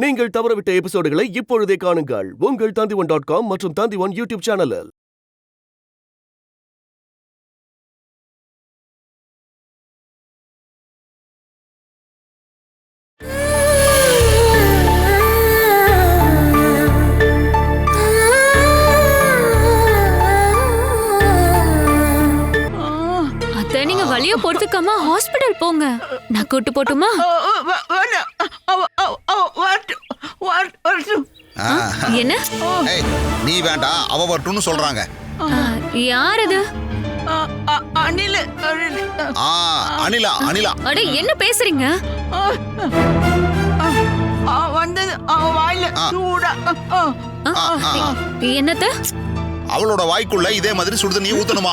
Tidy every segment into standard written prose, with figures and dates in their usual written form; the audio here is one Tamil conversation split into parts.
நீங்கள் தவறவிட்ட எபிசோடுகளை இப்பொழுதே காணுங்கள் உங்கள் Tandivan.com மற்றும் Tandivan யூடியூப் சேனலில். நீங்க வலிய பொறுத்துக்காம ஹாஸ்பிடல் போங்க. நான் கூட்டு போட்டுமா? என்ன நீ வேண்டாம், அவ வரட்டும்னு சொல்றாங்க. யார் அது? அனிலா. அனிலா அட என்ன பேசுறீங்க? என்னது? அவளோட வாய்க்குள்ள இதே மாதிரி சுடுதண்ணியை ஊத்தணுமா?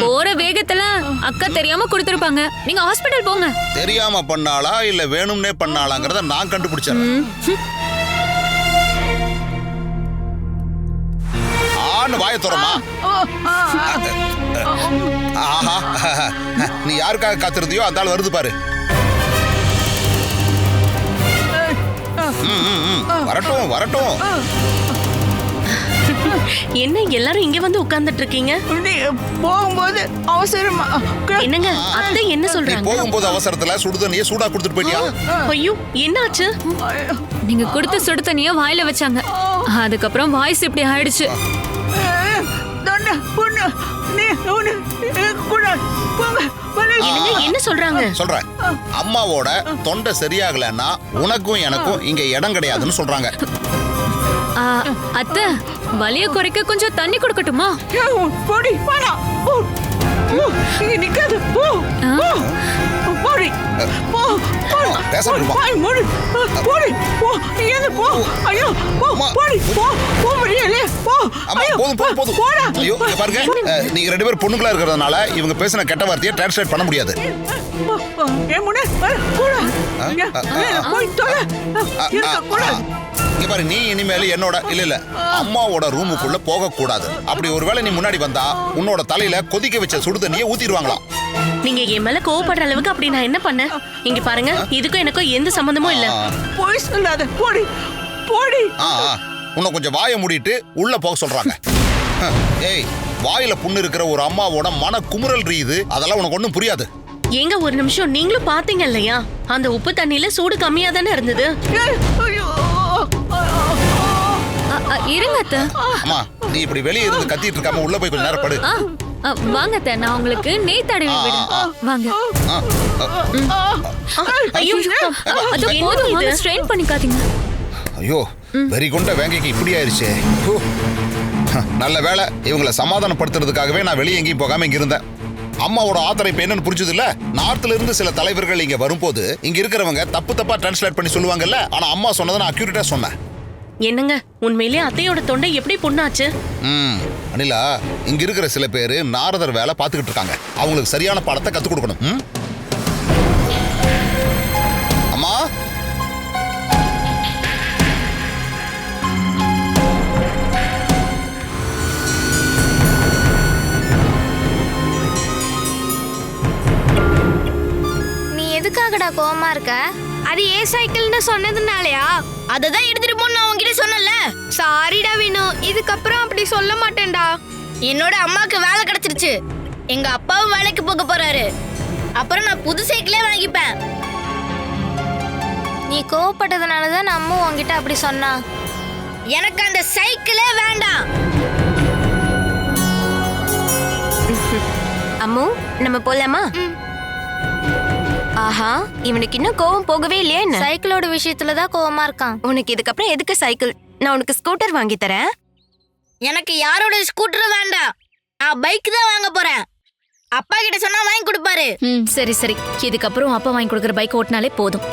போற வேகத்துல அக்கா தெரியாம கொடுத்திருப்பாங்க. நீங்க ஹாஸ்பிடல் போங்க. தெரியாம பண்ணாளா இல்ல வேணும்னே பண்ணாளாங்கறத நான் கண்டுபிடிச்சேன். ஆன்னு வாயை தரமா. ஆஹா, நீ யாருக்காக காத்திருந்தியோ அந்த ஆள் வருது பாரு. வரட்டும் வரட்டும். என்ன எல்லாரும் இங்க வந்து உட்கார்ந்துட்டு இருக்கீங்க? போகும்போது அவசரமா. என்னங்க அத்தை என்ன சொல்றாங்க? போகும்போது அவசரத்துல சுடுதண்ணியை சூடா கொடுத்துட்டு போயிட்டியா? ஐயோ என்னாச்சு? நீங்க கொடுத்த சுடு தண்ணிய வாயில வச்சாங்க. அதுக்கப்புறம் வாய்ஸ் இப்படி ஆயிடுச்சு. என்ன சொல்றாங்க? சொல்றேன், அம்மாவோட தொண்டை சரியாகலன்னா உனக்கும் எனக்கும் இங்க இடம் கிடையாதுன்னு சொல்றாங்க. அத்தை வலிய குறைக்க கொஞ்சம் தண்ணி கொடுக்கட்டுமா? நீங்க ரெண்டு பேரும் பொண்ணுங்களா இருக்கிறதுனால இவங்க பேசின கெட்ட வார்த்தையை டிரான்ஸ்லேட் பண்ண முடியாது. இங்க பாரு, நீ இனிமேல் என்னோட இல்ல அம்மாவோட ரூமுக்குள்ள போக கூடாது. அப்படி ஒருவேளை நீ முன்னாடி வந்தா உன்னோட தலையில கொதிக்க வச்ச சுடு தண்ணியை ஊத்திடுவாங்களாம். நீங்க என் மேல கோவப்படுற அளவுக்கு அப்படி நான் என்ன பண்ணேன்? இங்க பாருங்க, இதுக்கும் எனக்கும் எந்த சம்பந்தமும் இல்ல. போய் சொல்லாத, போடி போடி. உன்னை கொஞ்சம் வாயை மூடிட்டு உள்ள போக சொல்றாங்க. ஏய், வாயில புண்ணு இருக்கிற ஒரு அம்மாவோட மன குமுறல் ரீது, அதெல்லாம் உனக்கு ஒண்ணும் புரியாது. ஏங்க ஒரு நிமிஷம், நீங்களும் பாத்தீங்க இல்லையா? அந்த உப்பு தண்ணியில சூடு கம்மியா தானே இருந்தது. இருங்க அத்தை. அம்மா, நீ இப்படி வெளியே இருந்து கத்திட்டு இருக்காம உள்ள போய் கொஞ்ச நேரம் படு. வாங்க அத்தை, நான் உங்களுக்கு நெய் தடவி விடுறேன். வாங்க. ஐயோ அது போதும், வாங்க, ஸ்ட்ரெயின் பண்ணிக்காதீங்க. ஐயோ, வெறி கொண்ட வேங்கைக்கு இப்படி ஆயிருச்சே. நல்ல வேளை, இவங்களை சமாதானப்படுத்துறதுக்காகவே நான் வெளியே எங்கேயும் போகாம இங்க இருந்தேன். அம்மாவோட ஆத்தரை இப்ப என்னன்னு புரிஞ்சது இல்ல? நார்த்ல இருந்து சில தலைவர்கள் இங்க வரும்போது இங்க இருக்கிறவங்க தப்பா டிரான்ஸ்லேட் பண்ணி சொல்லுவாங்கல்ல. ஆனா அம்மா சொன்னதை நான் அக்யூரேட்டா சொன்னேன். என்னங்க உண்மையிலேயே அத்தையோட தொண்டை எப்படி புண்ணாச்சு? அனிலா, இங்க இருக்கிற சில பேரு நாரதர் வேலை பாத்துக்கிட்டு இருக்காங்க. அவங்களுக்கு சரியான பாடத்தை கத்துக் கொடுக்கணும். அம்மா, எதுக்காகடா கோவமா இருக்க? அது ஏ சைக்கிள்னு சொன்னதுனாலயா? அததான் எடுத்துட்டு போன்னு நான் உன்கிட்ட சொன்னல. சாரிடா வினு, இதுக்கப்புறம் அப்படி சொல்ல மாட்டேன்டா. என்னோட அம்மாக்கு வேலை கிடைச்சிருச்சு. எங்க அப்பாவும் வேலைக்கு போக போறாரு. அப்புறம் நான் புது சைக்கிளே வாங்கிப்பேன். நீ கோவப்பட்டதுனாலதான் அம்மா உன்கிட்ட அப்படி சொன்னா. எனக்கு அந்த சைக்கிளே வேண்டாம். அம்மு, நம்ம போலாமா? ஆஹா, இவனுக்கு இன்னும் கோவம் போகவே இல்லையா என்ன? சைக்கிளோட விஷயத்துலதான் கோவமா இருக்கான். உனக்கு இதுக்கப்புறம் எதுக்கு சைக்கிள்? நான் உனக்கு ஸ்கூட்டர் வாங்கி தரேன். எனக்கு யாரோட ஸ்கூட்டர் வேண்டாம். நான் பைக் தான் வாங்க போறேன். அப்பா கிட்ட சொன்னா வாங்கி கொடுப்பாரு. சரி சரி, இதுக்கப்புறம் அப்பா வாங்கி கொடுக்குற பைக் ஓட்டினாலே போதும்.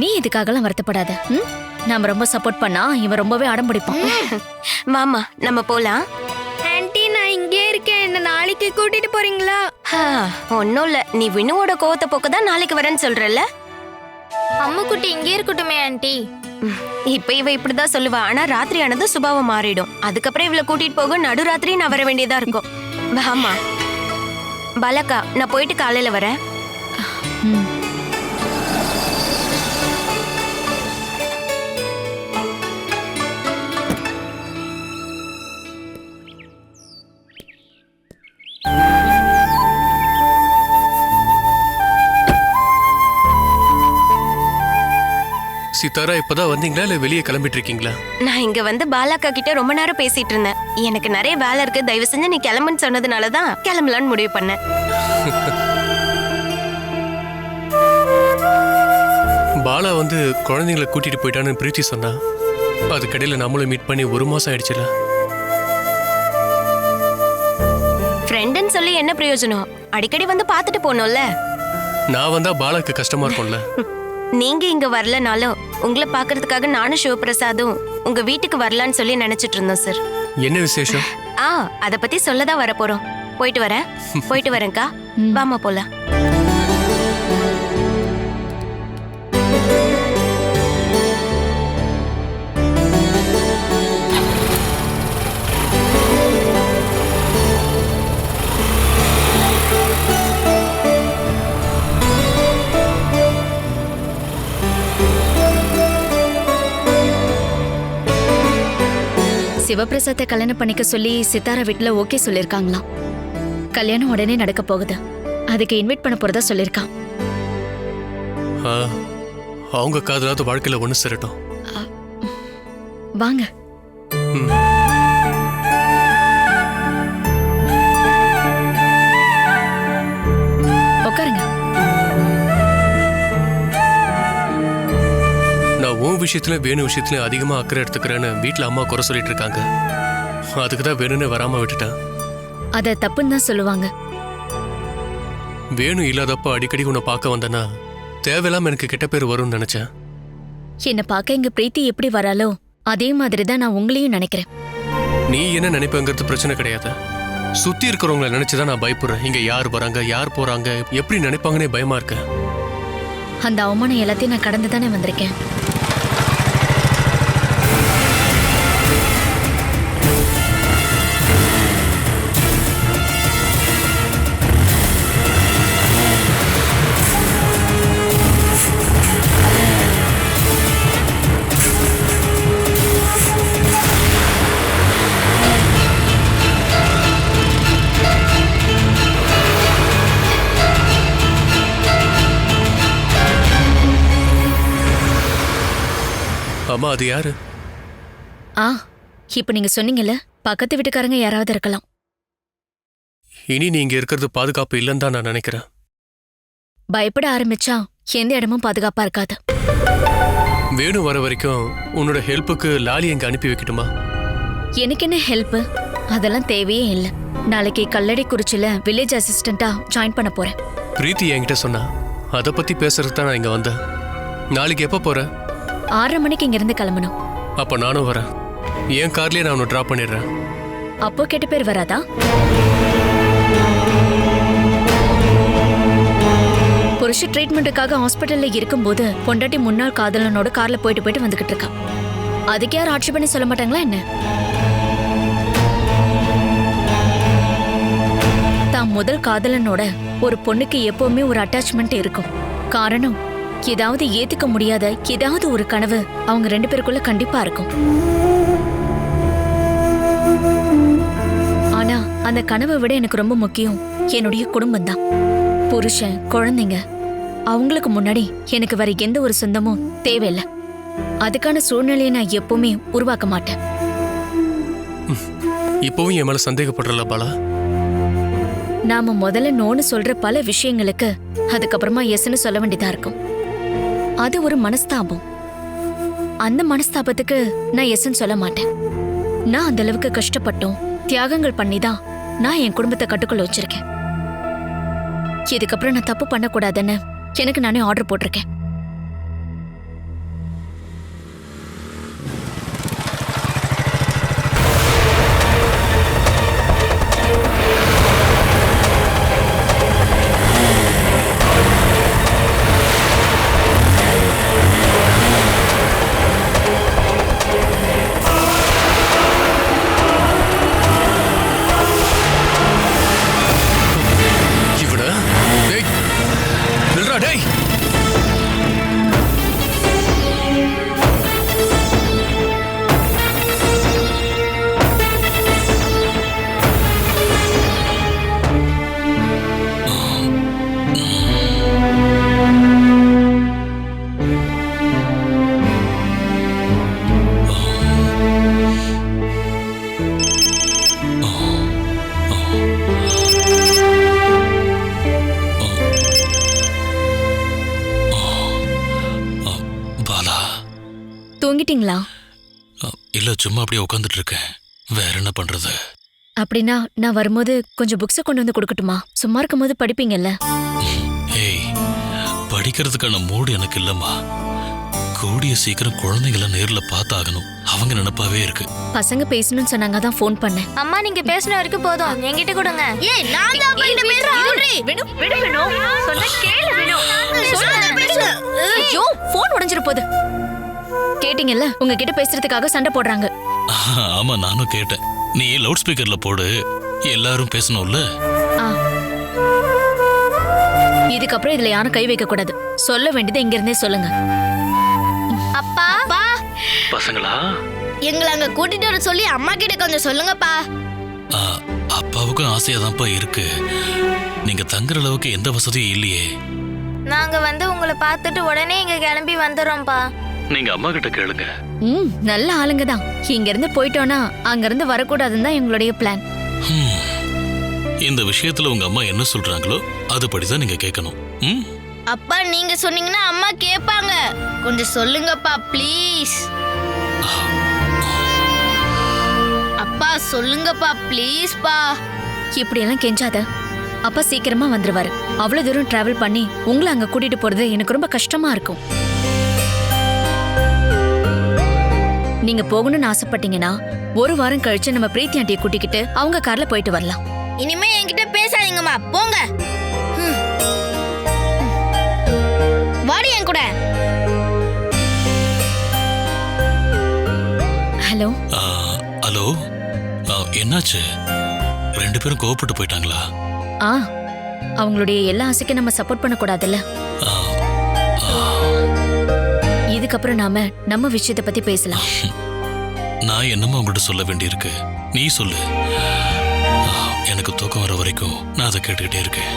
நீ இதுக்காகலாம் வருத்தப்படாத. நாம ரொம்ப சப்போர்ட் பண்ணா இவன் ரொம்பவே அடம் பிடிப்பான். மாமா, நம்ம போலாம். ஆன்ட்டி, நான் இங்கே இருக்கேன். என்ன நாளைக்கு கூட்டிட்டு போறீங்களா? ஒன்னும் இல்ல, நீ வினுவோட கோவத்தை போக்கதான் நாளைக்கு வரேன்னு சொல்றல. அம்முக்குட்டி இங்கே இருக்கட்டுமே ஆன்ட்டி. இப்ப இவ இப்படிதான் சொல்லுவா. ஆனா ராத்திரி ஆனது சுபாவம் மாறிடும். அதுக்கப்புறம் இவளை கூட்டிட்டு போக நடுராத்திரி நான் வர வேண்டியதா இருக்கும். ஆமா பாலக்கா, நான் போயிட்டு காலையில வரேன். சித்தாரா இப்பதான் வந்தீங்களா இல்ல வெளியே கிளம்பிட்டு இருக்கீங்களா? நான் இங்க வந்து பாலாக்கா கிட்ட ரொம்ப நேரம் பேசிட்டு இருந்தேன். எனக்கு நிறைய வேலை இருக்கு, தயவு செஞ்சு நீ கிளம்புன்னு சொன்னதுனாலதான் கிளம்பலான்னு முடிவு பண்ணேன். பாலா வந்து குழந்தைங்களை கூட்டிட்டு போயிட்டான்னு பிரீத்தி சொன்னா. அதுக்கடையில நம்மளும் மீட் பண்ணி 1 மாசம் ஆயிடுச்சுல. ஃப்ரெண்டுன்னு சொல்லி என்ன பிரயோஜனம்? அடிக்கடி வந்து பார்த்துட்டு போனோம்ல. நான் வந்தா பாலாக்கு கஷ்டமா இருக்கும்ல. நீங்க இங்க வரலனாலும் உங்களை பாக்குறதுக்காக நானும் சிவபிரசாதும் உங்க வீட்டுக்கு வரலான்னு சொல்லி நினைச்சிட்டு இருந்தோம் சார். என்ன விசேஷம்? அத பத்தி சொல்லதான் வர போறோம். போயிட்டு வரேன்க்கா. வாமா போலாம். சிவபிரசாத்தை கல்யாணம் பண்ணிக்க சொல்லி சித்தாரா வீட்டுல ஓகே சொல்லிருக்காங்களாம். கல்யாணம் உடனே நடக்க போகுது. அதுக்கு இன்வைட் பண்ண போறதா சொல்லிருக்கான். அவங்க காதலாவது வாழ்க்கையில ஒண்ணு சேரட்டும். வாங்க. உட்காருங்க. நான் உன் விஷயத்துல வேணு விஷயத்துல அதிகமா அக்கறை எடுத்துக்கிறேன்னு வீட்டுல அம்மா குறை சொல்லிட்டு இருக்காங்க. அதுக்குதான் வேணும்னு வராம விட்டுட்டேன். அத தப்புன்னு தான் சொல்லுவாங்க. வேணு இல்லாதப்ப அடிக்கடி உன்னை பார்க்க வந்தேன்னா தேவையில்லாம எனக்கு கெட்ட பேர் வரும்னு நினைச்சேன். என்ன பார்க்க இங்க பிரீத்தி எப்படி வராலோ அதே மாதிரி தான் நான் உங்களையும் நினைக்கிறேன். நீ என்ன நினைப்பங்கிறது பிரச்சனை கிடையாது. சுத்தி இருக்கிறவங்களை நினைச்சுதான் நான் பயப்படுறேன். இங்க யார் வராங்க, யார் போறாங்க, எப்படி நினைப்பாங்கன்னே பயமா இருக்கு. அந்த அவமானம் எல்லாத்தையும் நான் கடந்து தானே வந்திருக்கேன். அம்மா, அது யாரு? இப்ப நீங்க சொன்னீங்கல்ல, பக்கத்து வீட்டுக்காரங்க யாராவது இருக்கலாம். இனி நீங்க இருக்கிறது பாதுகாப்பு இல்லைன்னு தான் நான் நினைக்கிறேன். பயப்பட ஆரம்பிச்சா எந்த இடமும் பாதுகாப்பா இருக்காது. வேணு வர வரைக்கும் உன்னோட ஹெல்ப்புக்கு லாலி எங்க அனுப்பி வைக்கட்டுமா? எனக்கு என்ன ஹெல்ப்? அதெல்லாம் தேவையே இல்லை. நாளைக்கு கல்லடைக்குறிச்சியில வில்லேஜ் அசிஸ்டண்டா ஜாயின் பண்ண போறேன். பிரீத்தி என்கிட்ட சொன்னா. அதை பத்தி பேசுறதுக்கு தான் நான் இங்க வந்தேன். நாளைக்கு எப்ப போற? 6:30 மணிக்கு இங்க இருந்து கிளம்பணும். அப்ப நானும் வரேன். என் கார்லயே நான் உன்னை டிராப் பண்ணிடுறேன். அப்போ கெட்ட பேர் வராதா? புருஷ ட்ரீட்மெண்ட்டுக்காக ஹாஸ்பிட்டல்ல இருக்கும்போது பொண்டாட்டி முன்னாள் காதலனோட கார்ல போயிட்டு வந்துகிட்டு இருக்கா. அதுக்கு யாரும் ஆட்சி பண்ணி சொல்ல மாட்டாங்களா என்ன? தான் முதல் காதலனோட ஒரு பொண்ணுக்கு எப்பவுமே ஒரு அட்டாச்மெண்ட் இருக்கும். காரணம், ஏதாவது ஏத்துக்க முடியாத ஏதாவது ஒரு கனவு அவங்க 2 பேருக்குள்ள கண்டிப்பா இருக்கும். ஆனா அந்த கனவை விட எனக்கு ரொம்ப முக்கியம் என்னுடைய குடும்பம் தான். புருஷன், குழந்தைங்க, அவங்களுக்கு முன்னாடி எனக்கு வேற எந்த ஒரு சொந்தமும் தேவையில்லை. அதுக்கான சூழ்நிலையை நான் எப்பவுமே உருவாக்க மாட்டேன். இப்பவும் என் மேல சந்தேகப்படுறல பாலா? நாம முதல்ல நோன்னு சொல்ற பல விஷயங்களுக்கு அதுக்கப்புறமா எஸ்ன்னு சொல்ல வேண்டியதா இருக்கும். அது ஒரு மனஸ்தாபம். அந்த மனஸ்தாபத்துக்கு நான் எஸ்ன்னு சொல்ல மாட்டேன். நான் அந்த அளவுக்கு கஷ்டப்பட்டோம், தியாகங்கள் பண்ணிதான் நான் என் குடும்பத்தை கட்டுக்குள்ள வச்சிருக்கேன். இதுக்கப்புறம் நான் தப்பு பண்ணக்கூடாதுன்னு எனக்கு நானே ஆர்டர் போட்டிருக்கேன். தூங்கிட்டீங்களா? இல்ல, சும்மா அப்படியே உட்காந்துட்டு இருக்கேன். வேற என்ன பண்றது? அப்படின்னா நான் வரும்போது கொஞ்சம் புக்ஸை கொண்டு வந்து கொடுக்கட்டுமா? சும்மா இருக்கும்போது படிப்பீங்கல்ல. ஏய், படிக்கிறதுக்கான மூடு எனக்கு இல்லம்மா. கூடிய சீக்கிரம் குழந்தைங்கள நேர்ல பார்த்தாகணும். அவங்க நினைப்பாவே இருக்கு. பசங்க பேசணும்னு சொன்னாங்க, தான் ஃபோன் பண்ணேன். அம்மா நீங்க பேசுன வரைக்கும் போதும், என்கிட்ட கொடுங்க. ஏய் நான் தான் அப்பா கிட்ட பேசுறேன். விடு சொன்னா கேளு விடு. ஐயோ ஃபோன் உடைஞ்சிர போகுது. கேட்டிங்கல்ல, உங்ககிட்ட பேசுறதுக்காக சண்டை போடுறாங்க. ஆமா, நானும் கேட்டேன். நீ லவுட் ஸ்பீக்கர்ல போடு, எல்லாரும் பேசணும்ல. இதுக்கப்புறம் இதுல யாரும் கை வைக்க கூடாது. சொல்ல வேண்டியதை இங்க இருந்தே சொல்லுங்க. அப்பா பசங்களா, எங்களை அங்க கூட்டிட்டு வர சொல்லி அம்மா கிட்ட கொஞ்சம் சொல்லுங்கப்பா. அப்பாவுக்கும் ஆசையாதான்ப்பா இருக்கு. நீங்க தங்குற அளவுக்கு எந்த வசதியும் இல்லையே. நாங்க வந்து உங்களை பார்த்துட்டு உடனே இங்க கிளம்பி வந்துடுறோம்ப்பா. நீங்க அம்மா கிட்ட கேளுங்க. நல்ல ஆளுங்க தான். இங்க இருந்து போயிட்டோம்னா அங்க இருந்து வரக்கூடாதுன்னு தான் எங்களுடைய பிளான். இந்த விஷயத்துல உங்க அம்மா என்ன சொல்றாங்களோ அதுபடிதான் நீங்க கேட்கணும். அப்பா நீங்க சொன்னீங்கன்னா அம்மா கேட்பாங்க. கொஞ்சம் சொல்லுங்கப்பா ப்ளீஸ். அப்பா சொல்லுங்கப்பா ப்ளீஸ்ப்பா. இப்படியெல்லாம் கெஞ்சாத. அப்பா சீக்கிரமா வந்துருவாரு. அவ்வளவு தூரம் டிராவல் பண்ணி உங்களை அங்க கூட்டிட்டு போறது எனக்கு ரொம்ப கஷ்டமா இருக்கும். நீங்க போகணும்னு ஆசைப்பட்டீங்கன்னா ஒரு வாரம் கழிச்சு நம்ம பிரீத்தி ஆண்டியை கூட்டிக்கிட்டு அவங்க கார்ல போயிட்டு வரலாம். இனிமே என்கிட்ட பேசாதீங்கம்மா, போங்க. வாடி என் கூட. ஹலோ ஹலோ, என்னாச்சு? ரெண்டு பேரும் கோவப்பட்டு போயிட்டாங்களா? அவங்களுடைய எல்லா ஆசைக்கும் நம்ம சப்போர்ட் பண்ண கூடாதுல்ல. இதுக்கப்புறம் நாம நம்ம விஷயத்தை பத்தி பேசலாம். நான் என்னமோ உங்கள்கிட்ட சொல்ல வேண்டியிருக்கு, நீ சொல்லு. எனக்கு தூக்கம் வர வரைக்கும் நான் அதை கேட்டுக்கிட்டே இருக்கேன்.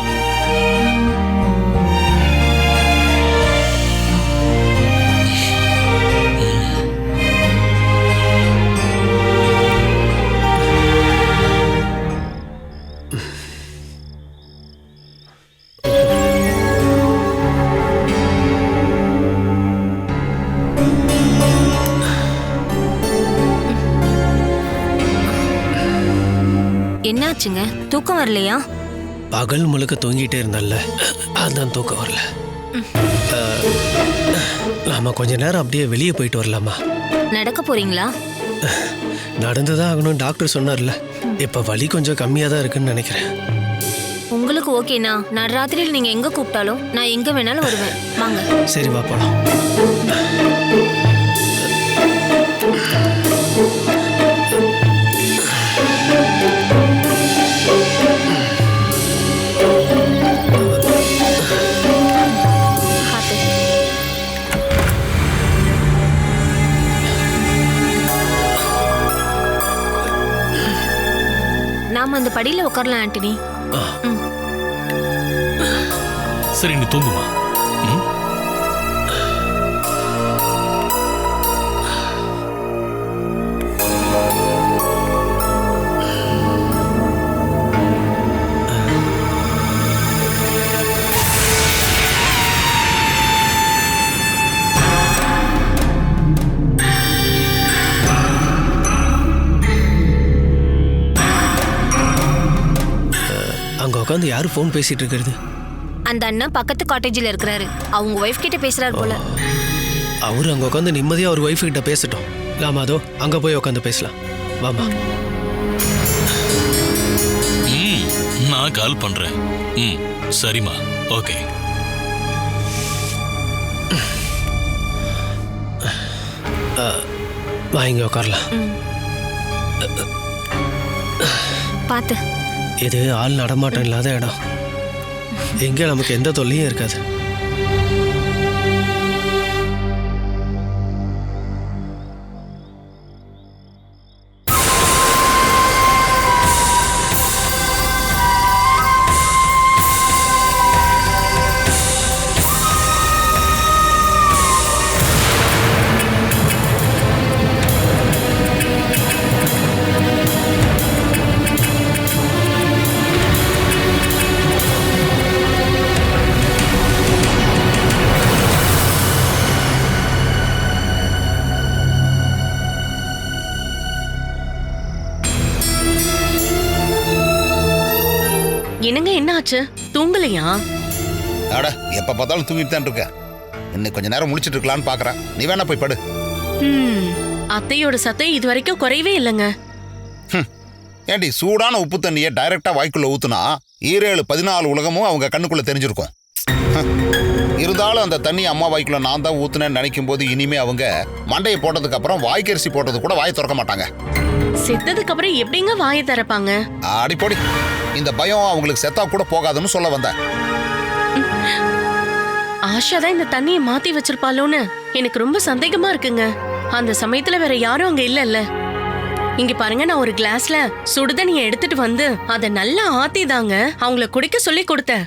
என்னாச்சுங்க? தூக்கம் வரலையா? பகல் முழுக்க தூங்கிட்டே இருந்தல்ல, அதான் தூக்கம் வரல. நாம கொஞ்ச நேரம் அப்படியே வெளியே போயிட்டு வரலாமா? நடக்க போறீங்களா? நடந்துதான் ஆகணும், டாக்டர் சொன்னார்ல. இப்ப வலி கொஞ்சம் கம்மியா தான் இருக்குன்னு நினைக்கிறேன். உங்களுக்கு ஓகேனா நடுராத்திரியில் நீங்க எங்க கூப்பிட்டாலும் நான் எங்க வேணாலும் வருவேன். வாங்க. சரி வா போலாம். நாம அந்த படியில உட்காரலாம் ஆண்டனி. சரி, நீ தூங்குமா? அங்க உட்காந்து யாரு போன் பேசிட்டு இருக்கிறது? அந்த அண்ணா பக்கத்து காட்டேஜில் இருக்கிறாரு. அவங்க ஒய்ஃப் கிட்ட பேசுறாரு போல. அவரு அங்க உட்காந்து நிம்மதியா அவர் ஒய்ஃப் கிட்ட பேசட்டும். நாம அதோ அங்க போய் உட்காந்து பேசலாம். வாமா. நான் கால் பண்றேன். சரிம்மா, ஓகே. வா, இங்க உட்காரலாம். பாத்து. இது ஆள் நடமாட்டம் இல்லாத இடம். எங்க நமக்கு எந்த தொல்லையும் இருக்காது. என்னாச்சு? தூங்கலையா? அட எப்ப பார்த்தாலும் தூங்கிட்டு தான் இருக்க. இன்னும் கொஞ்ச நேரம் முழிச்சிட்டு இருக்கலாம்னு பாக்குறேன். நீ வேணா போய் படு. அத்தையோட சத்தம் இது வரைக்கும் குறையவே இல்லைங்க. ஏண்டி சூடான உப்பு தண்ணியை டைரக்டா வாய்க்குள்ள ஊத்துனா 17-14 உலகமும் அவங்க கண்ணுக்குள்ள தெரிஞ்சிருக்கும். இருந்தாலும் அந்த தண்ணி அம்மா வாய்க்குள்ள நான் தான் ஊத்துனேன்னு நினைக்கும் போது இனிமே அவங்க மண்டையை போட்டதுக்கு அப்புறம் வாய்க்கரிசி போட்டது கூட வாயை திறக்க மாட்டாங்க. செத்ததுக்கு அப்புறம் எப்படிங்க வாயை திறப்பாங்க? அடிப்பொடி, இந்த பயம் அவங்களுக்கு செத்தா கூட போகாதுன்னு சொல்ல வந்தேன். ஆஷா தான் இந்த தண்ணியை மாத்தி வச்சிருப்பாளோன்னு எனக்கு ரொம்ப சந்தேகமா இருக்குங்க. அந்த சமயத்துல வேற யாரும் அங்க இல்ல. இங்க பாருங்க, நான் ஒரு கிளாஸ்ல சுடுதண்ணியை எடுத்துட்டு வந்து அதை நல்லா ஆத்திதாங்க அவங்கள குடிக்க சொல்லி கொடுத்தேன்.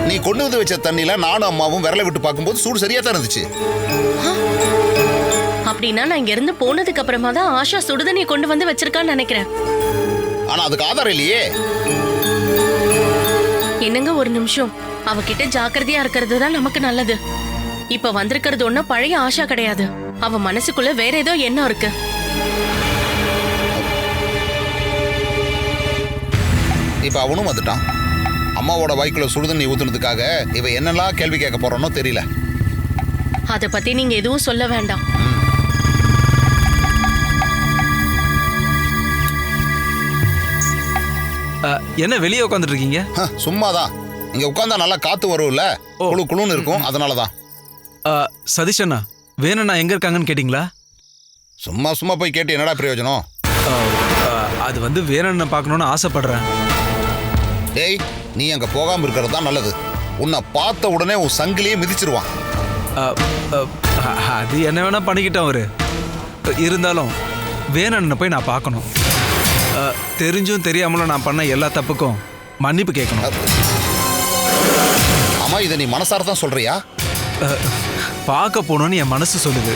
நீ கொண்டு வந்து வச்ச தண்ணியில நானும் அம்மாவும் விரல விட்டு பார்க்கும்போது சூடு சரியா தான் இருந்துச்சு. அப்படின்னா நான் இங்க இருந்து போனதுக்கு அப்புறமா தான் ஆஷா சுடுதண்ணியை கொண்டு வந்து வச்சிருக்கான்னு நினைக்கிறேன். ஆனா அதுக்கு ஆதாரம் இல்லையே. என்னங்க ஒரு நிமிஷம், அவகிட்ட ஜாக்கிரதையா இருக்கிறது தான் நமக்கு நல்லது. இப்ப வந்திருக்கிறது ஒன்னும் பழைய ஆஷா கிடையாது. அவ மனசுக்குள்ள வேற ஏதோ எண்ணம் இருக்கு. இப்ப அவனும் வந்துட்டான். அம்மாவோட வாய்க்குள்ள சுடுதண்ணி ஊத்துனதுக்காக இவ என்னெல்லாம் கேள்வி கேட்க போறானோ தெரியல. அத பத்தி நீங்க எதுவும் சொல்ல வேண்டாம். என்ன வெளியே உட்காந்துட்டு இருக்கீங்க? சும்மாதான். இங்க உட்கார்ந்தா நல்லா காத்து வரும்ல, குளு குளுன்னு இருக்கும், அதனாலதான். சதீஷ் அண்ணா, வேணும்ண்ணா எங்க இருக்காங்கன்னு கேட்டீங்களா? சும்மா சும்மா போய் கேட்டு என்னடா பிரயோஜனம்? அது வந்து வேணும்னு பார்க்கணும்னு ஆசைப்படுறேன். டேய், நீ அங்க போகாம இருக்கிறது தான் நல்லது. உன்னை பார்த்த உடனே உன் சங்கிலியே மிதிச்சிருவான். அது என்ன வேணா பண்ணிக்கிட்டோம் அவரு. இருந்தாலும் வேணும்னு போய் நான் பார்க்கணும். தெரிஞ்சும் தெரியாமலும் நான் பண்ண எல்லா தப்புக்கும் மன்னிப்பு கேட்கணும். ஆமா, இதை நீ மனசார தான் சொல்றியா? பார்க்க போகணும்னு என் மனசு சொல்லுது.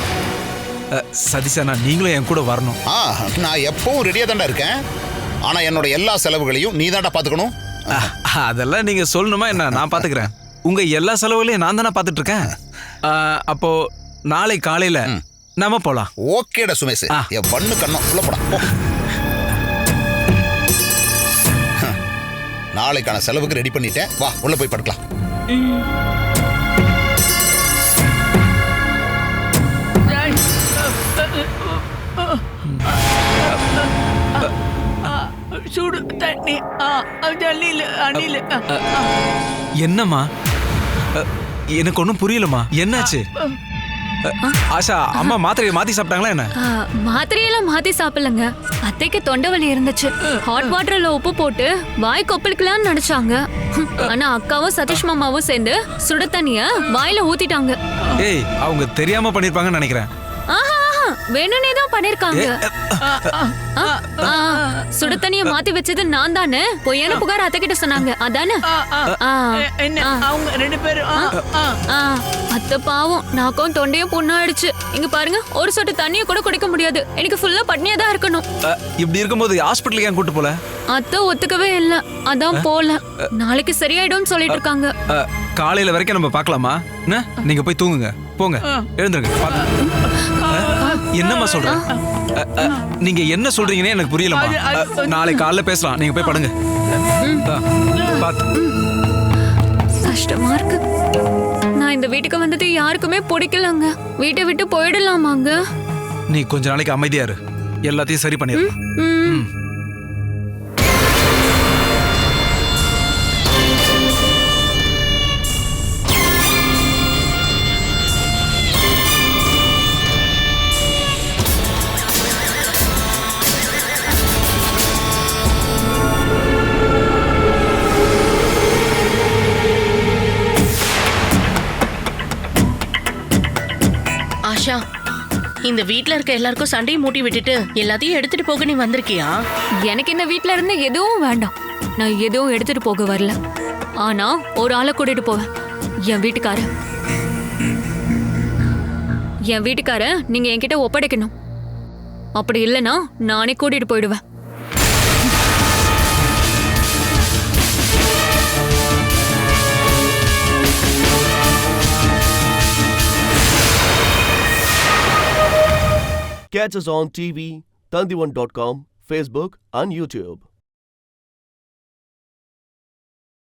சதீஷா, நீங்களும் என் கூட வரணும். நான் எப்பவும் ரெடியா தாண்டா இருக்கேன். ஆனா என்னோட எல்லா செலவுகளையும் நீ தாண்டா பாத்துக்கணும். அதெல்லாம் நீங்க சொல்லணுமா என்ன? நான் பாத்துக்கிறேன். உங்க எல்லா செலவுகளையும் நான் தானே பாத்துட்டு இருக்கேன். அப்போ நாளை காலையில நாம போலாம். ஓகேடா சுமேஷ், என் பண்ணு கண்ணம் உள்ள போடா. நாளைக்கான செலவுக்கு ரெடி பண்ணிட்டேன். வா, உள்ள போய் படுக்கலாம். சுடு தண்ணி ஜல்லில அணில. என்னம்மா? எனக்கு ஒன்றும் புரியலம்மா. என்னாச்சு? ஆஷா, அம்மா மாத்திரையை மாத்தி சாப்பிட்டாங்களா என்ன? மாத்திரையெல்லாம் மாத்தி சாப்பிடலங்க. அத்தைக்கு தொண்டை வலி இருந்துச்சு. ஹாட் வாட்டர்ல உப்பு போட்டு வாய் கொப்பளிக்கலாம்னு நினைச்சாங்க. ஆனா அக்காவும் சதீஷ் மாமாவும் சேர்ந்து சுடு தண்ணிய வாயில ஊத்திட்டாங்க. ஏய், அவங்க தெரியாம பண்ணிருப்பாங்கன்னு நினைக்கிறேன். வேணும்னே தான் பண்ணிருக்காங்க. சுடு தண்ணிய மாத்தி வச்சது நான் தானே. பொய்யான புகார் அத்தை கிட்ட சொன்னாங்க, அதானே? அவங்க 2 பேரும். அத்தை பாவம், நாக்கும் தொண்டையும் புண்ணாயிடுச்சு. இங்க பாருங்க, ஒரு சொட்டு தண்ணிய கூட குடிக்க முடியாது. எனக்கு ஃபுல்லா பட்னியா தான் இருக்கணும். இப்படி இருக்கும்போது ஹாஸ்பிட்டலுக்கு ஏன் கூட்டு போல? அத்தை ஒத்துக்கவே இல்ல, அதான் போல. நாளைக்கு சரியாயிடும்னு சொல்லிட்டு இருக்காங்க. காலையில வரைக்கும் நம்ம பார்க்கலாமா? நீங்க போய் தூங்குங்க, போங்க, எழுந்துருங்க. என்னம்மா சொல்ற? நீங்க என்ன சொல்றீங்கன்னே எனக்கு புரியலமா. நாளைக்கு காலைல பேசலாம், நீங்க போய் படுங்க. கஷ்டமா இருக்கு. நான் இந்த வீட்டுக்கு வந்தது யாருக்குமே பிடிக்கலங்க. வீட்டை விட்டு போயிடலாமாங்க? நீ கொஞ்ச நாளைக்கு அமைதியா இரு, எல்லாத்தையும் சரி பண்ணிடலாம். ஆஷா, இந்த வீட்ல இருக்க எல்லாருக்கும் சண்டையை மூட்டி விட்டுட்டு எல்லாத்தையும் எடுத்துட்டு போக நீ வந்திருக்கியா? எனக்கு இந்த வீட்ல இருந்து எதுவும் வேண்டாம். நான் எதுவும் எடுத்துட்டு போக வரல. ஆனா ஒரு ஆளை கூட்டிட்டு போவேன், என் வீட்டுக்கார. என் வீட்டுக்கார நீங்க என்கிட்ட ஒப்படைக்கணும். அப்படி இல்லைன்னா நானே கூட்டிட்டு போயிடுவேன். Catch us on TV, Tandivan.com, Facebook and YouTube.